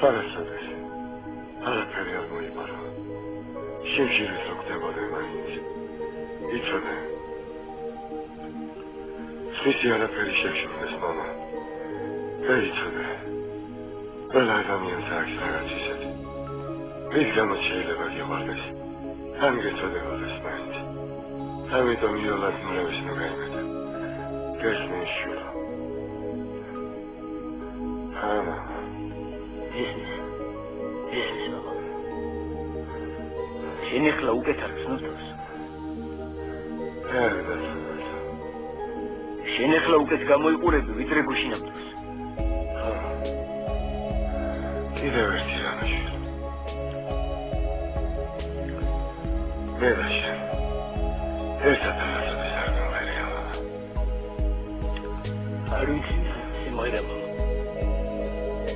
არასოდეს არაფერი არ მოიპარა. შიმშილის რო ხდებოდა მაინც. იცოდე. სხვისი არაფერი შეშურდეს მამა. და იცოდე. ყველა ადამიანს აქვს რაღაც ისეთი. რის გამოც შეიძლება გიყვარდეს. თან გეწოდებოდეს მაინც. ამიტომ იოლად მრევის ნუგაიმედა. გესმის შვილო. ამა. ისმის მამა. შენ ახლა უკეთ არ გზნობდოს? შენ ახლა უკეთ გამოიყურები, ვიდრე გუშინავდოს. კიდევ ერთი რამაშვილი. მე და შენ. ერთად რაღაცას არ გავერია. არ ვიცი, სიმღერა